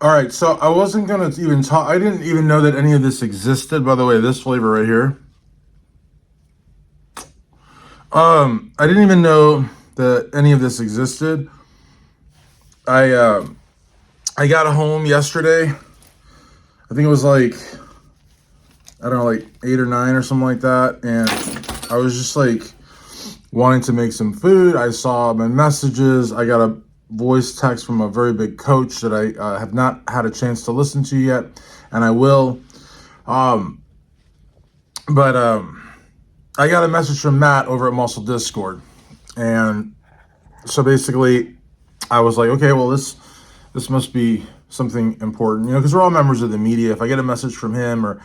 All right, so I wasn't gonna even talk. I didn't even know that any of this existed. By the way, this flavor right here. I didn't even know that any of this existed. I uh, I got home yesterday. I think it was like I don't know, like 8 or 9 or something like that, and I was just like wanting to make some food. I saw my messages. I got a voice text from a very big coach that I have not had a chance to listen to yet, and I will. Um, but I got a message from Matt over at Muscle Discord, and so basically, I was like, okay, well this must be something important, because we're all members of the media. If I get a message from him or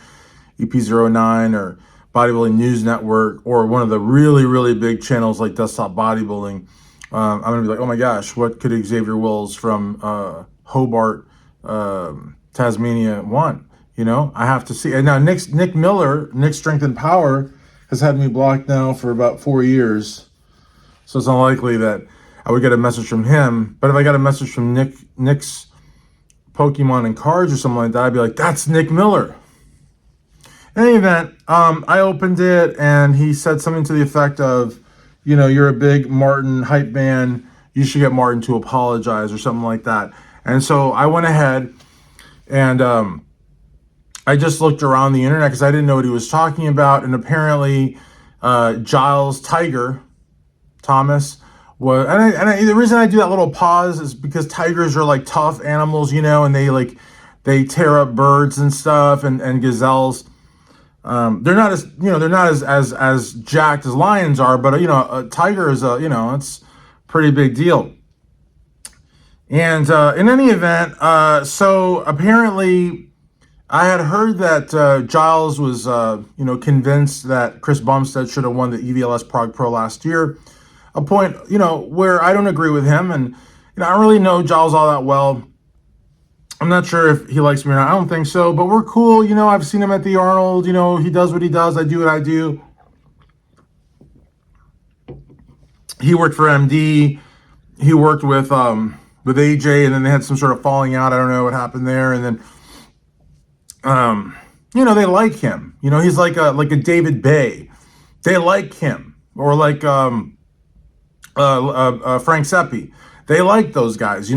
EP09 or Bodybuilding News Network or one of the really, really big channels like Desktop Bodybuilding, I'm going to be like, oh my gosh, what could Xavier Wills from Hobart, Tasmania want? I have to see. And now Nick Miller, Nick Strength and Power, has had me blocked now for about 4 years. So it's unlikely that I would get a message from him. But if I got a message from Nick's Pokemon and Cards or something like that, I'd be like, that's Nick Miller. In any event, I opened it and he said something to the effect of, you're a big Martin hype man. You should get Martin to apologize or something like that. And so I went ahead and I just looked around the internet because I didn't know what he was talking about. And apparently Giles Tiger Thomas was, the reason I do that little pause is because tigers are like tough animals, and they tear up birds and stuff, and gazelles. They're not as jacked as lions are, but a tiger is it's a pretty big deal. And in any event, so apparently I had heard that Giles was convinced that Chris Bumstead should have won the EVLS Prague Pro last year. A point where I don't agree with him, and I don't really know Giles all that well. I'm not sure if he likes me or not. I don't think so, but we're cool. I've seen him at the Arnold. He does what he does. I do what I do. He worked for MD. He worked with AJ, and then they had some sort of falling out. I don't know what happened there. And then, they like him. He's like a David Bay. They like him, or like Frank Seppi. They like those guys.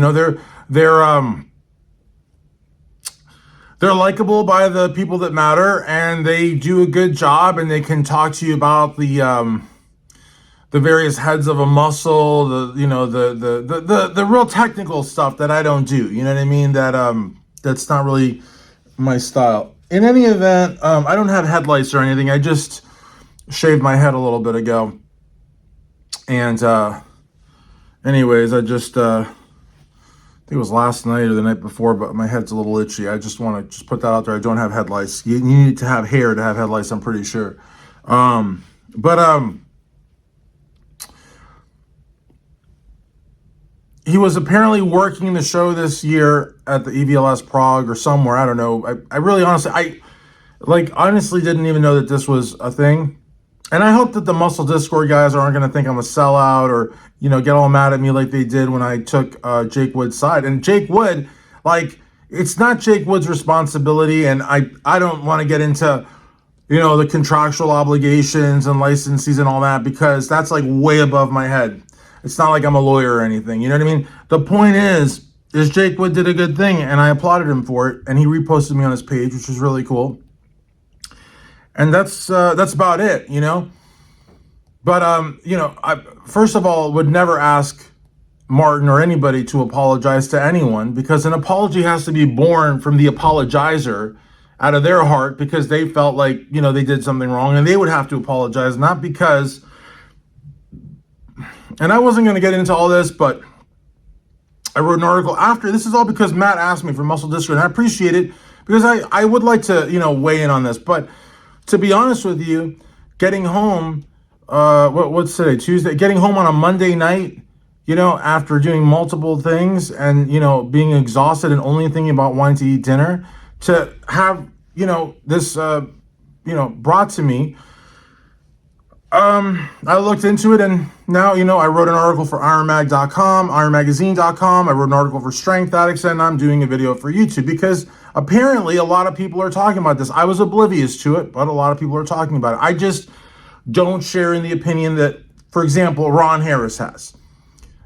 They're likable by the people that matter, and they do a good job, and they can talk to you about the various heads of a muscle, the real technical stuff that I don't do. You know what I mean? That's not really my style. In any event, I don't have headlights or anything. I just shaved my head a little bit ago, and anyways, I just I think it was last night or the night before, but my head's a little itchy. I just want to just put that out there. I don't have headlights. You need to have hair to have headlights, I'm pretty sure. But he was apparently working the show this year at the EVLS Prague or somewhere. I don't know. I really honestly didn't even know that this was a thing. And I hope that the Muscle Discord guys aren't going to think I'm a sellout or, get all mad at me like they did when I took Jake Wood's side. And Jake Wood, it's not Jake Wood's responsibility. And I don't want to get into, the contractual obligations and licenses and all that, because that's way above my head. It's not like I'm a lawyer or anything. You know what I mean? The point is Jake Wood did a good thing, and I applauded him for it. And he reposted me on his page, which was really cool. And that's about it, But I first of all would never ask Martin or anybody to apologize to anyone, because an apology has to be born from the apologizer out of their heart, because they felt like they did something wrong, and they would have to apologize, not because. And I wasn't going to get into all this, but I wrote an article after. This is all because Matt asked me for Muscle Discord, and I appreciate it, because I would like to weigh in on this, but. To be honest with you, getting home, what's today, Tuesday? Getting home on a Monday night, after doing multiple things and, being exhausted and only thinking about wanting to eat dinner, to have, this, brought to me, I looked into it, and now, I wrote an article for ironmag.com, ironmagazine.com. I wrote an article for Strength Addicts, and I'm doing a video for YouTube because apparently a lot of people are talking about this. I was oblivious to it, but a lot of people are talking about it. I just don't share in the opinion that, for example, Ron Harris has.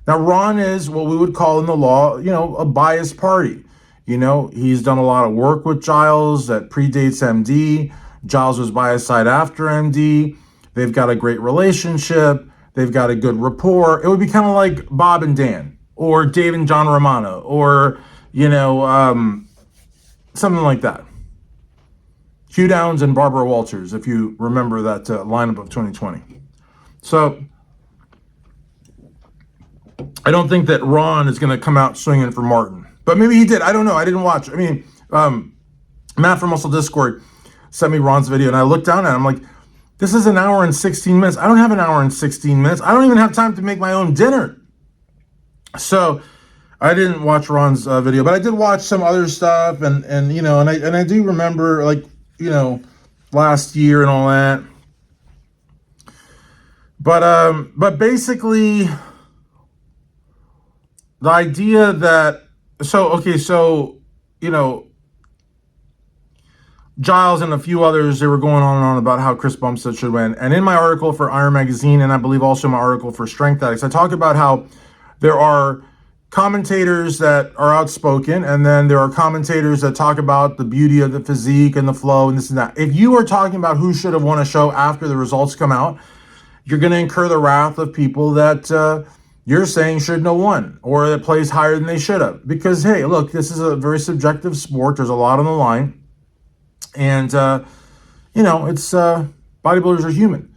Now, Ron is what we would call in the law, a biased party. He's done a lot of work with Giles that predates MD. Giles was by his side after MD. They've got a great relationship. They've got a good rapport. It would be kind of like Bob and Dan, or Dave and John Romano, or, something like that. Hugh Downs and Barbara Walters, if you remember that lineup of 2020. So I don't think that Ron is going to come out swinging for Martin. But maybe he did. I don't know. I didn't watch. I mean, Matt from Muscle Discord sent me Ron's video, and I looked down at it. I'm like, this is an hour and 16 minutes. I don't have an hour and 16 minutes. I don't even have time to make my own dinner. So I didn't watch Ron's video, but I did watch some other stuff, and I do remember, like, last year and all that. But basically, the idea that Giles and a few others, they were going on and on about how Chris Bumstead should win. And in my article for Iron Magazine, and I believe also my article for Strength Addicts, I talk about how there are commentators that are outspoken, and then there are commentators that talk about the beauty of the physique and the flow and this and that. If you are talking about who should have won a show after the results come out, you're going to incur the wrath of people that you're saying shouldn't have won, or that plays higher than they should have. Because, hey, look, this is a very subjective sport. There's a lot on the line. And, it's bodybuilders are human.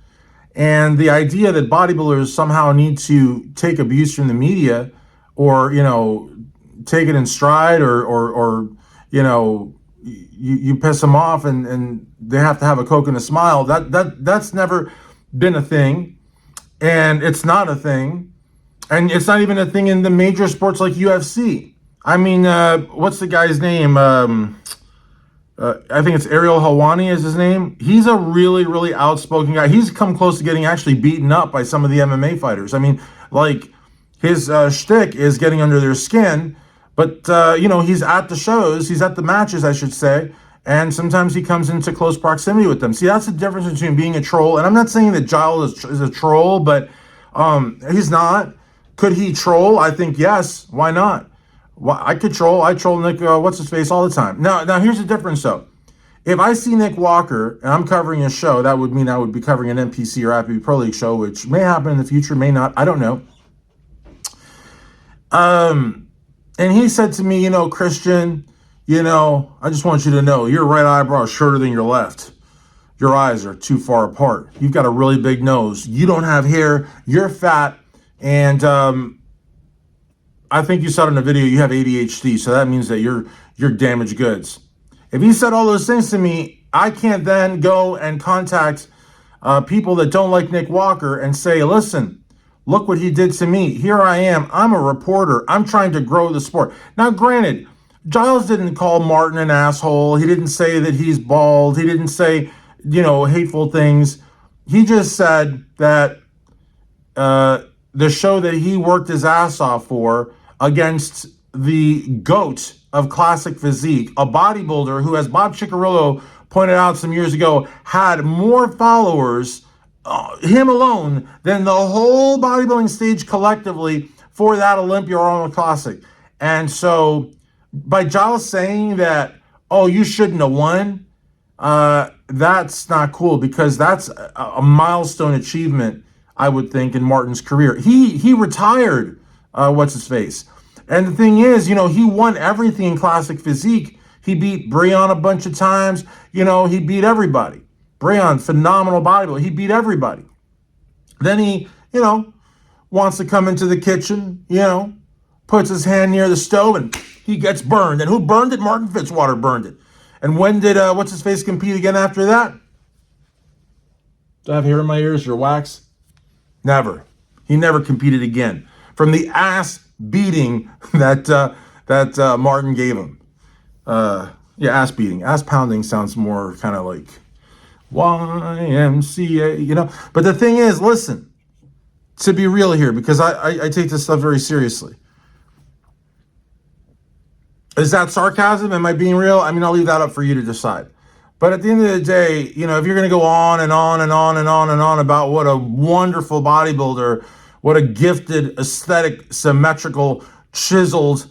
And the idea that bodybuilders somehow need to take abuse from the media, or, take it in stride, or you piss them off and they have to have a Coke and a smile, that's never been a thing. And it's not a thing. And it's not even a thing in the major sports like UFC. I mean, what's the guy's name? I think it's Ariel Helwani is his name. He's a really, really outspoken guy. He's come close to getting actually beaten up by some of the MMA fighters. I mean, like, his shtick is getting under their skin, but, he's at the shows, he's at the matches, I should say, and sometimes he comes into close proximity with them. See, that's the difference between being a troll, and I'm not saying that Giles is a troll, but he's not. Could he troll? I think yes. Why not? Well, I troll Nick, what's-his-face all the time. Now, here's the difference, though. If I see Nick Walker and I'm covering a show, that would mean I would be covering an NPC or IFBB Pro League show, which may happen in the future, may not. I don't know. And he said to me, Christian, I just want you to know your right eyebrow is shorter than your left. Your eyes are too far apart. You've got a really big nose. You don't have hair. You're fat. And I think you saw it in the video, you have ADHD, so that means that you're damaged goods. If he said all those things to me, I can't then go and contact people that don't like Nick Walker and say, listen, look what he did to me. Here I am. I'm a reporter. I'm trying to grow the sport. Now, granted, Giles didn't call Martin an asshole. He didn't say that he's bald. He didn't say, hateful things. He just said that the show that he worked his ass off for against the GOAT of classic physique, a bodybuilder who, as Bob Ciccarello pointed out some years ago, had more followers, him alone, than the whole bodybuilding stage collectively for that Olympia or Arnold Classic. And so by Giles saying that, oh, you shouldn't have won, that's not cool, because that's a milestone achievement, I would think, in Martin's career. He retired, what's-his-face. And the thing is, he won everything in classic physique. He beat Breon a bunch of times. He beat everybody. Breon, phenomenal bodybuilder. He beat everybody. Then he, wants to come into the kitchen, puts his hand near the stove, and he gets burned. And who burned it? Martin Fitzwater burned it. And when did, what's-his-face compete again after that? Do I have hair in my ears or wax? Never. He never competed again. From the ass beating that Martin gave him. Ass beating. Ass pounding sounds more kind of YMCA, But the thing is, listen, to be real here, because I take this stuff very seriously. Is that sarcasm? Am I being real? I mean, I'll leave that up for you to decide. But at the end of the day, if you're going to go on and on and on and on and on about what a wonderful bodybuilder, what a gifted, aesthetic, symmetrical, chiseled,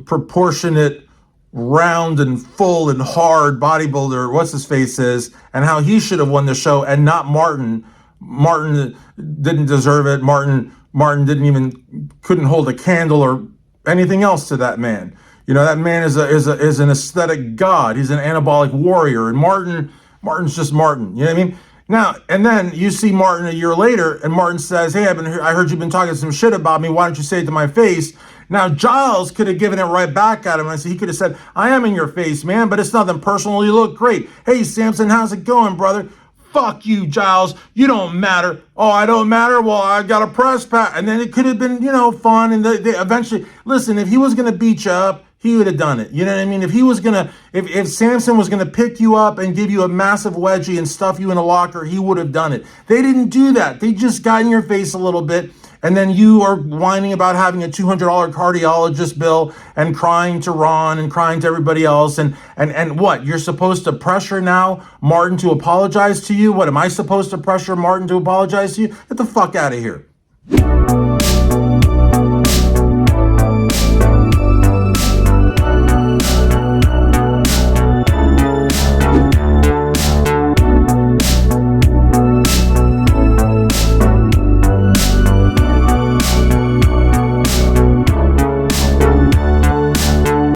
proportionate, round and full and hard bodybuilder, what's his face is, and how he should have won the show and not Martin. Martin didn't deserve it. Martin couldn't hold a candle or anything else to that man. That man is an aesthetic god. He's an anabolic warrior, and Martin's just Martin. You know what I mean? Now, and then you see Martin a year later, and Martin says, "Hey, I heard you've been talking some shit about me. Why don't you say it to my face?" Now, Giles could have given it right back at him, and he could have said, "I am in your face, man, but it's nothing personal. You look great. Hey, Samson, how's it going, brother? Fuck you, Giles. You don't matter. Oh, I don't matter? Well, I got a press pass." And then it could have been, fun. And they eventually, listen, if he was going to beat you up, he would have done it. You know what I mean? If Samson was going to pick you up and give you a massive wedgie and stuff you in a locker, he would have done it. They didn't do that. They just got in your face a little bit. And then you are whining about having a $200 cardiologist bill and crying to Ron and crying to everybody else. And what? You're supposed to pressure now Martin to apologize to you? What, am I supposed to pressure Martin to apologize to you? Get the fuck out of here.